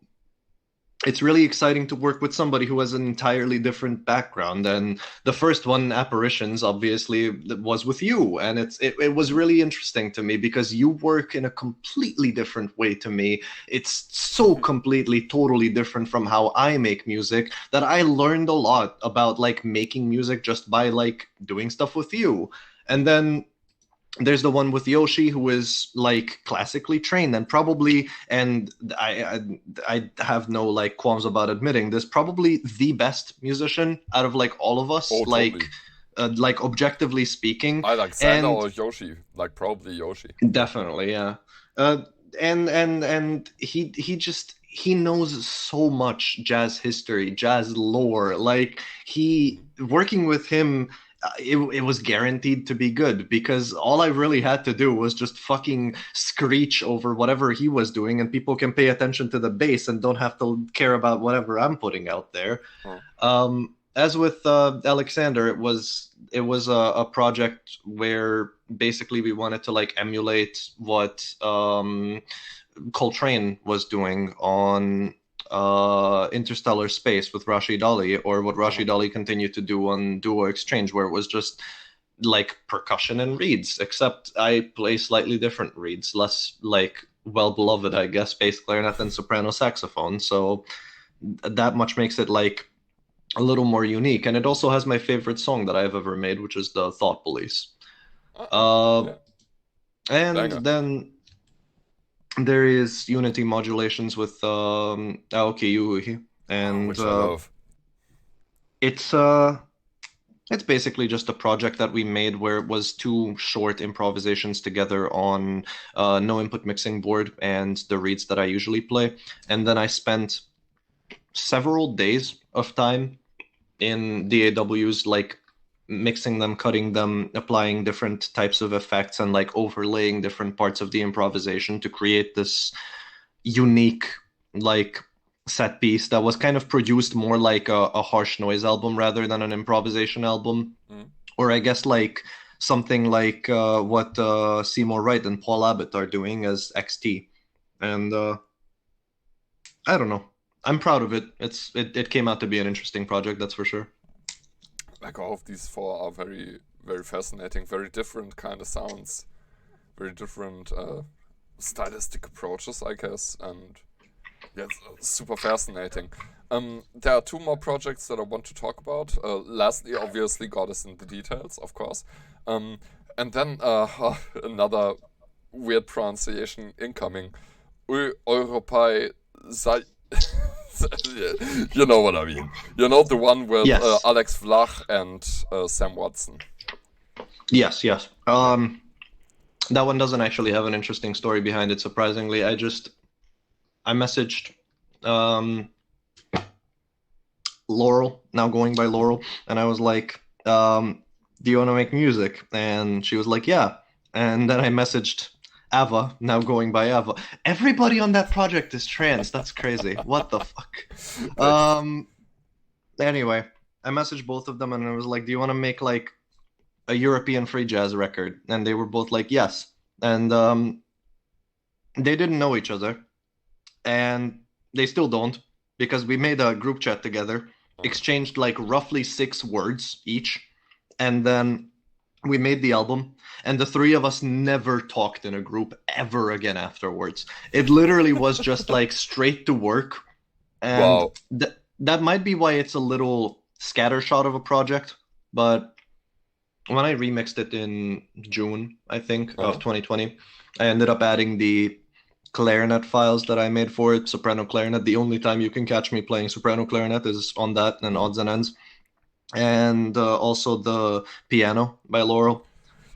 it's really exciting to work with somebody who has an entirely different background. And the first one, Apparitions, obviously was with you, and it was really interesting to me because you work in a completely different way to me. It's so completely, totally different from how I make music that I learned a lot about like making music just by like doing stuff with you. And then there's the one with Yoshi, who is like classically trained and probably, and I have no like qualms about admitting this, probably the best musician out of like all of us, Oh, totally. like objectively speaking. I like Zelda or Yoshi, like probably Yoshi. Definitely, yeah. And he knows so much jazz history, jazz lore. Like he working with him, it was guaranteed to be good because all I really had to do was just fucking screech over whatever he was doing, and people can pay attention to the bass and don't have to care about whatever I'm putting out there. As with Alexander, it was a project where basically we wanted to like emulate what Coltrane was doing on Interstellar Space with Rashid Ali, or what Rashid Ali continued to do on Duo Exchange, where it was just like percussion and reeds, except I play slightly different reeds, less like well beloved, I guess, bass clarinet and soprano saxophone. So that much makes it like a little more unique. And it also has my favorite song that I've ever made, which is the Thought Police. Yeah. And Banger. then there is unity modulations with Aoki Yui, and Which I love. it's basically just a project that we made where it was two short improvisations together on no input mixing board and the reeds that I usually play. And then I spent several days of time in DAWs, like mixing them, cutting them, applying different types of effects, and like overlaying different parts of the improvisation to create this unique like set piece that was kind of produced more like a harsh noise album rather than an improvisation album. Or I guess like something like what Seymour Wright and Paul Abbott are doing as XT. And I don't know, I'm proud of it. It came out to be an interesting project, that's for sure. Like all of these four are very, very fascinating, very different kind of sounds, very different stylistic approaches, I guess, and yeah, it's super fascinating. There are two more projects that I want to talk about. Lastly, obviously, God is in the details, of course. And then another weird pronunciation incoming. Europai. You know what I mean. You know the one with Yes. Alex Vlach and Sam Watson. Yes. That one doesn't actually have an interesting story behind it, surprisingly. I messaged Laurel, now going by Laurel, and I was like, do you want to make music? And she was like, yeah. And then I messaged Ava, now going by Ava. Everybody on that project is trans. That's crazy. What the fuck? Anyway, I messaged both of them and I was like, do you want to make like a European free jazz record? And they were both like, yes. And they didn't know each other. And they still don't, because we made a group chat together, exchanged like roughly 6 words each, and then we made the album, and the three of us never talked in a group ever again afterwards. It literally was just like straight to work. And Wow. that might be why it's a little scattershot of a project, but when I remixed it in June, I think, of 2020, I ended up adding the clarinet files that I made for it, soprano clarinet. The only time you can catch me playing soprano clarinet is on that and odds and ends. And also the piano by Laurel.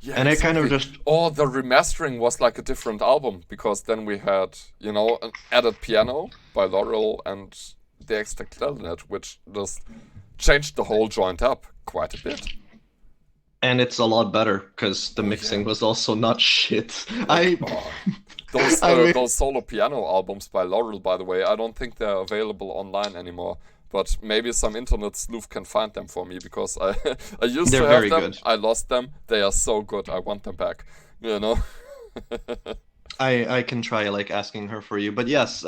Yeah, And it kind of exactly. just, Oh, the remastering was like a different album because then we had, you know, an added piano by Laurel and the extra clarinet, which just changed the whole joint up quite a bit. and it's a lot better because the mixing was also not shit. Those I mean- those solo piano albums by Laurel, by the way, I don't think they're available online anymore. But maybe some internet sleuth can find them for me because I used They're to have very them. good. I lost them. They are so good. I want them back. You know. I can try like asking her for you, but yes,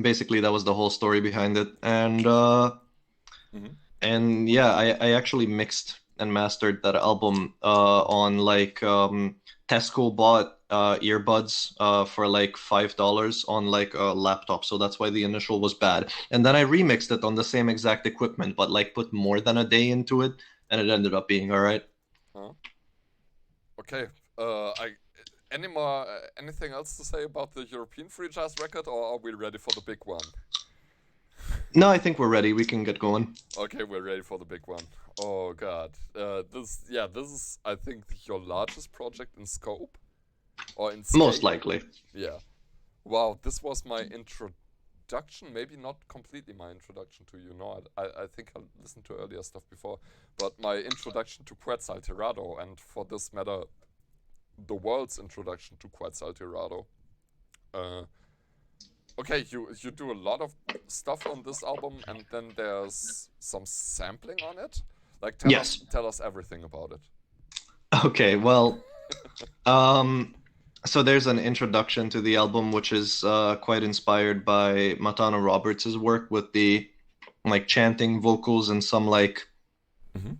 basically that was the whole story behind it. Mhm. And yeah, I actually mixed and mastered that album on like Tesco bought earbuds for like $5 on like a laptop, so that's why the initial was bad. And then I remixed it on the same exact equipment, but like put more than a day into it, and it ended up being all right. Huh? Okay. I anything else to say about the European free jazz record, or are we ready for the big one? No, I think we're ready. We can get going. Okay, we're ready for the big one. Oh God, this is I think your largest project in scope or in Most scale. likely. Yeah. Wow, this was my introduction. Maybe not completely my introduction to you. No, I think I listened to earlier stuff before, but my introduction to Quetzal Tirado, and for this matter, the world's introduction to Quetzal Tirado. Okay, you do a lot of stuff on this album, and then there's some sampling on it. Like, Yes. tell us everything about it. Okay, well, so there's an introduction to the album, which is quite inspired by Matano Roberts' work with the like chanting vocals and some like Mhm.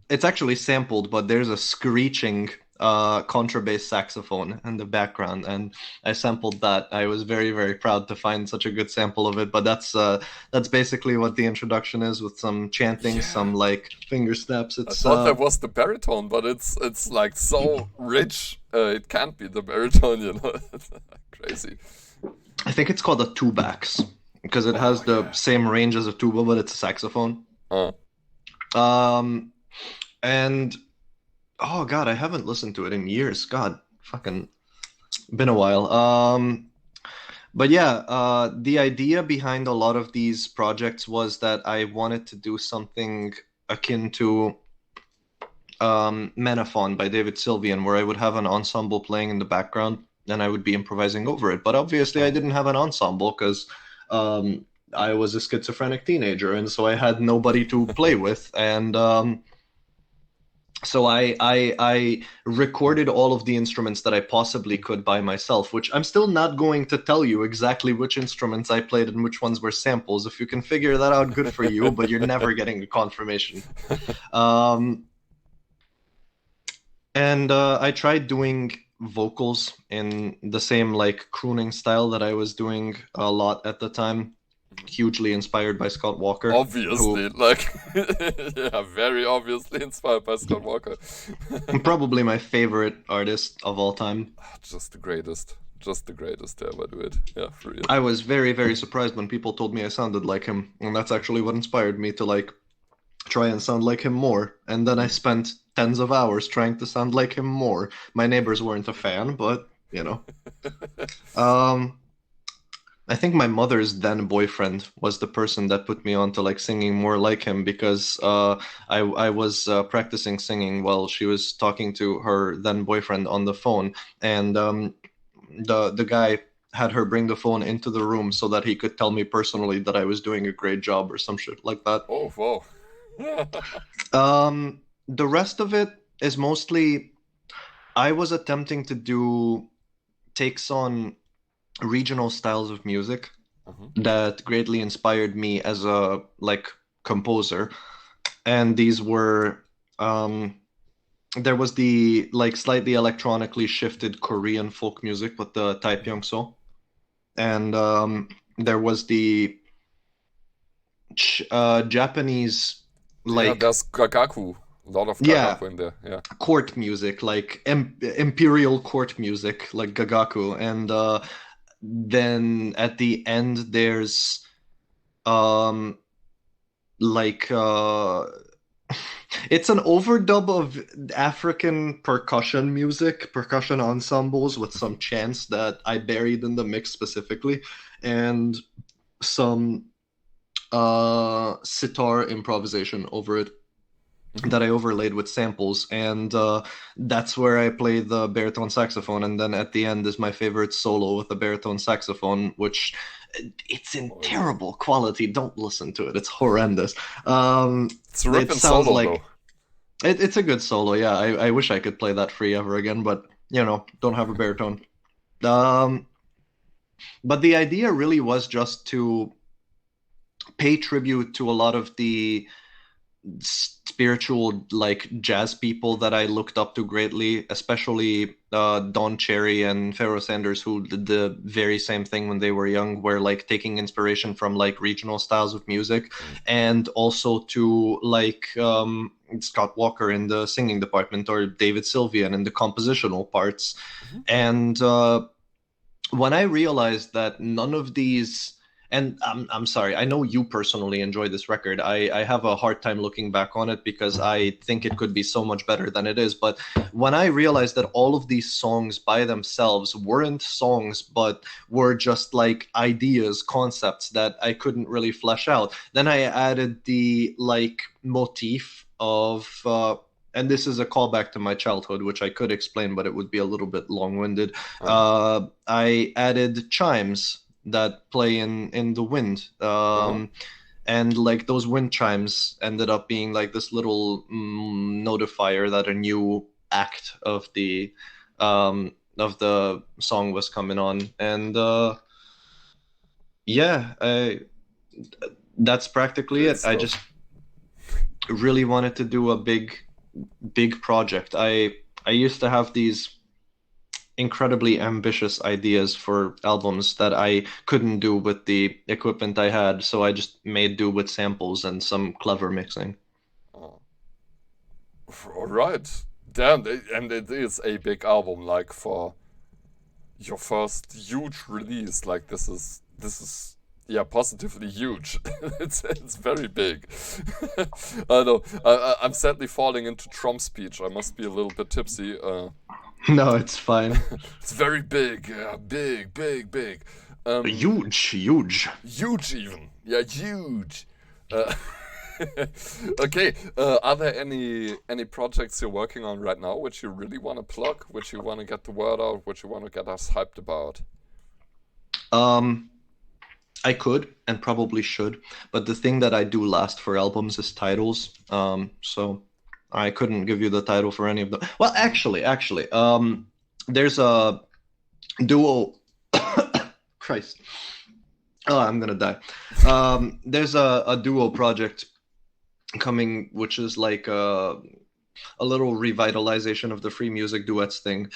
it's actually sampled, but there's a screeching contrabass saxophone in the background, and I sampled that. I was very, very proud to find such a good sample of it. But that's basically what the introduction is, with some chanting, Yeah. some like finger snaps. I It's thought that was the baritone, but it's like so rich. It can't be the baritone, you know. It's crazy. I think it's called a tubax because it has the yeah. same range as a tuba, but it's a saxophone. Uh, And oh God, I haven't listened to it in years. God, fucking been a while. But yeah, the idea behind a lot of these projects was that I wanted to do something akin to Menaphon by David Sylvian, where I would have an ensemble playing in the background and I would be improvising over it. But obviously, I didn't have an ensemble because I was a schizophrenic teenager, and so I had nobody to play with. And so I recorded all of the instruments that I possibly could by myself, which I'm still not going to tell you exactly which instruments I played and which ones were samples. If you can figure that out, good for you, but you're never getting the confirmation. And I tried doing vocals in the same like crooning style that I was doing a lot at the time. Hugely inspired by Scott Walker. Obviously, like, yeah, very obviously inspired by Scott Walker. Probably my favorite artist of all time. Just the greatest to ever do it. Yeah, for real. I was very, very surprised when people told me I sounded like him, and that's actually what inspired me to like try and sound like him more. And then I spent tens of hours trying to sound like him more. My neighbors weren't a fan, but you know. I think my mother's then boyfriend was the person that put me on to like singing more like him, because I was practicing singing while she was talking to her then boyfriend on the phone, and the guy had her bring the phone into the room so that he could tell me personally that I was doing a great job or some shit like that. Oh, whoa. The rest of it is mostly I was attempting to do takes on regional styles of music that greatly inspired me as a like composer, and these were there was the like slightly electronically shifted Korean folk music with the Taepyeongso, and there was the Japanese like yeah, there's gagaku. A lot of gagaku in there. Yeah. court music, like imperial court music, like gagaku, and then at the end there's like it's an overdub of African percussion ensembles with some chants that I buried in the mix specifically, and some sitar improvisation over it that I overlaid with samples, and that's where I play the baritone saxophone. And then at the end is my favorite solo with the baritone saxophone, which it's in terrible quality. Don't listen to it; it's horrendous. It's a ripping it sounds solo, like it's a good solo. Yeah, I wish I could play that free ever again, but you know, don't have a baritone. But the idea really was just to pay tribute to a lot of the spiritual like jazz people that I looked up to greatly, especially Don Cherry and Pharoah Sanders, who did the very same thing when they were young, where like taking inspiration from like regional styles of music, and also to like Scott Walker in the singing department, or David Sylvian in the compositional parts. And when I realized that none of these, and I'm sorry, I know you personally enjoy this record. I have a hard time looking back on it because I think it could be so much better than it is. But when I realized that all of these songs by themselves weren't songs, but were just like ideas, concepts that I couldn't really flesh out, then I added the like motif of and this is a callback to my childhood, which I could explain, but it would be a little bit long-winded. I added chimes that play in the wind, and like those wind chimes ended up being like this little notifier that a new act of the song was coming on. And that's practically it. I just really wanted to do a big project. I used to have these incredibly ambitious ideas for albums that I couldn't do with the equipment I had, so I just made do with samples and some clever mixing. All right. Damn, and it is a big album, like for your first huge release. Like this is yeah, positively huge. it's very big. I know. I'm sadly falling into Trump speech. I must be a little bit tipsy. No, it's fine. It's very big. Big. Huge even. Yeah, huge. Okay. Are there any projects you're working on right now which you really want to plug, which you want to get the word out, which you want to get us hyped about? I could and probably should, but the thing that I do last for albums is titles. So I couldn't give you the title for any of them. Well, actually, there's a duo. Christ, oh, I'm gonna die. There's a duo project coming, which is like a little revitalization of the free music duets thing.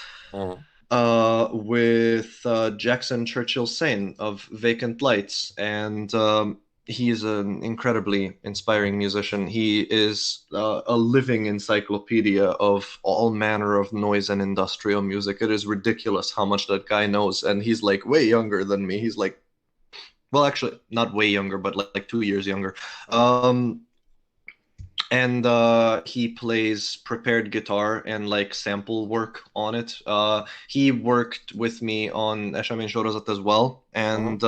With Jackson Churchill Sane of Vacant Lights, and he's an incredibly inspiring musician. He is a living encyclopedia of all manner of noise and industrial music. It is ridiculous how much that guy knows, and he's like way younger than me. He's like, well, actually not way younger, but like 2 years younger. And he plays prepared guitar and like sample work on it. He worked with me on Esemény Sorozat as well, and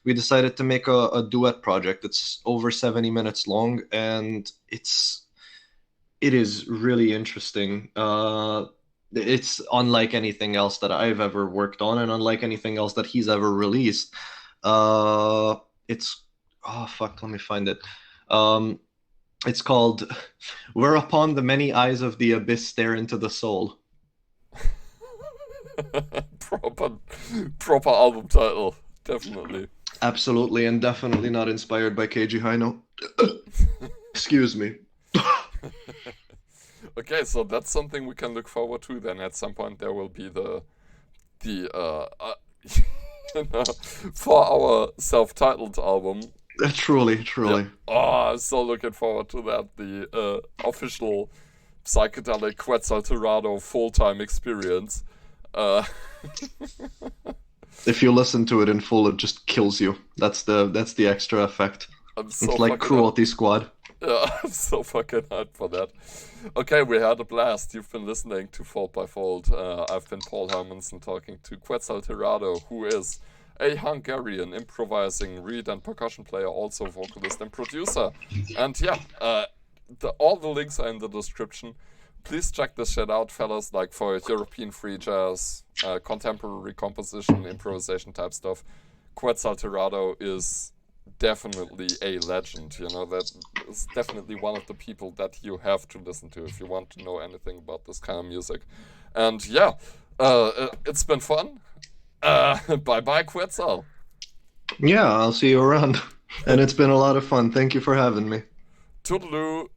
we decided to make a duet project. It's over 70 minutes long, and it is really interesting. It's unlike anything else that I've ever worked on, and unlike anything else that he's ever released. It's let me find it. It's called "Whereupon the Many Eyes of the Abyss Stare into the Soul." proper album title, definitely. Absolutely, and definitely not inspired by Keiji Haino. Excuse me. Okay, so that's something we can look forward to. Then at some point there will be the for our self-titled album. Truly. Yeah. Oh, I'm so looking forward to that. The official psychedelic Quetzal Tirado full-time experience. If you listen to it in full, it just kills you. That's the extra effect. It's like Cruelty Squad. Yeah, I'm so fucking hyped for that. Okay, we had a blast. You've been listening to Fold by Fold. I've been Paul Hermanson talking to Quetzal Tirado, who is a Hungarian improvising reed and percussion player, also vocalist and producer. And yeah, all the links are in the description. Please check this shit out, fellas, like for European free jazz, contemporary composition, improvisation type stuff. Quetzal Tirado is definitely a legend, you know, that is definitely one of the people that you have to listen to if you want to know anything about this kind of music. And yeah, it's been fun. Bye-bye, Quetzal. Yeah, I'll see you around. And it's been a lot of fun. Thank you for having me. Toodaloo.